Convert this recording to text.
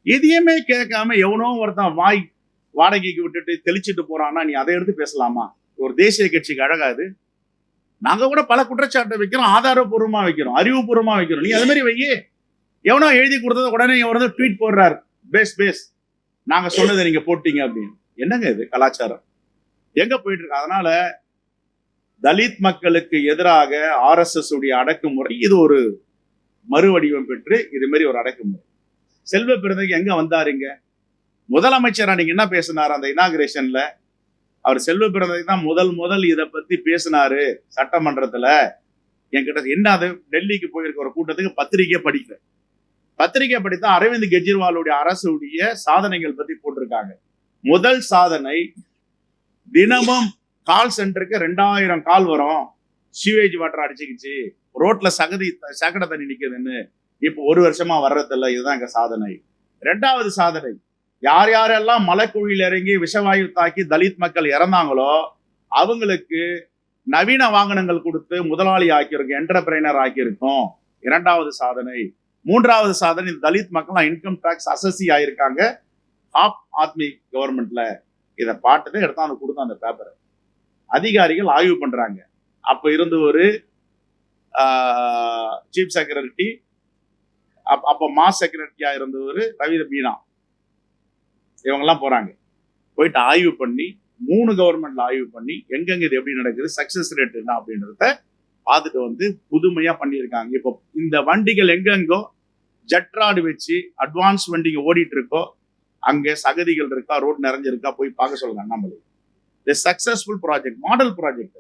எதையுமே கேட்காம எவனோ ஒருத்தன் வாடகைக்கு விட்டுட்டு தெளிச்சிட்டு போறான்னா நீ அதை எடுத்து பேசலாமா? ஒரு தேசிய கட்சிக்கு அழகாது? நாங்க கூட பல குற்றச்சாட்டை வைக்கிறோம், ஆதாரப்பூர்வமா வைக்கிறோம், அறிவுபூர்வமா வைக்கிறோம். நீ அது மாதிரி வையே. எவனோ எழுதி கொடுத்தத உடனே ஒரு ட்வீட் போடுறாரு, பேஸ் நாங்க சொன்னதை நீங்க போட்டீங்க அப்படின்னு. என்னங்க இது கலாச்சாரம்? எங்க போயிட்டு இருக்கு? அதனால தலித் மக்களுக்கு எதிராக RSS உடைய அடக்குமுறை இது ஒரு மறுவடிவம் பெற்று இது மாதிரி ஒரு அடக்குமுறை. செல்வ பிறந்தகைக்கு எங்க வந்தாருங்க? முதலமைச்சர் அன்னைக்கு என்ன பேசினார் அந்த இனாகிரேஷன்ல? அவர் செல்வ பிறந்தகைக்கு தான் முதல் இதை பத்தி பேசினாரு சட்டமன்றத்துல. என்கிட்ட என்ன அது டெல்லிக்கு போயிருக்க ஒரு கூட்டத்துக்கு பத்திரிகை படித்தான் அரவிந்த் கெஜ்ரிவாலுடைய அரசுடைய சாதனைகள் பத்தி போட்டிருக்காங்க. முதல் சாதனை, தினமும் கால் சென்டருக்கு 2000 கால் வரும். சிவேஜ் வாட்டர் அடிச்சுக்கிச்சு, ரோட்ல சகட தண்ணி நிக்குதுன்னு இப்போ 1 வருஷமா வர்றதில்ல. இதுதான் எங்க சாதனை. 2வது சாதனை, யாரெல்லாம் மலைக்குழியில் இறங்கி விஷவாயு தாக்கி தலித் மக்கள் இறந்தாங்களோ அவங்களுக்கு நவீன வாகனங்கள் கொடுத்து முதலாளி ஆக்கியிருக்கோம், என்டர்பிரைனர் ஆக்கியிருக்கோம். 2வது சாதனை. 3வது சாதனை, தலித் மக்கள் இன்கம் டாக்ஸ் அசசி ஆயிருக்காங்க ஆப் ஆத்மி கவர்மெண்ட்ல. இதை பாட்டுதான் எடுத்தாந்து கொடுத்தோம் அந்த பேப்பரை. அதிகாரிகள் ஆய்வு பண்றாங்க. அப்ப இருந்து ஒரு சீஃப் செக்ரட்டரி, அப்ப மாஸ் செக்ரட்டரியா இருந்தவர் ரவீந்திர மீனா, இவங்கெல்லாம் போறாங்க. போயிட்டு ஆய்வு பண்ணி 3 கவர்மெண்ட்ல ஆய்வு பண்ணி எங்கெங்க இது எப்படி நடக்குது, சக்சஸ் ரேட் என்ன அப்படின்றத பார்த்துட்டு வந்து புதுமையா பண்ணியிருக்காங்க. இப்போ இந்த வண்டிகள் எங்கெங்கோ ஜட்ராடு வச்சு அட்வான்ஸ் வண்டிங்க ஓடிட்டு இருக்கோ அங்க சகதிகள் இருக்கா, ரோட் நிறைஞ்சிருக்கா போய் பார்க்க சொல்லுங்க Annamalai. Successful project, model project.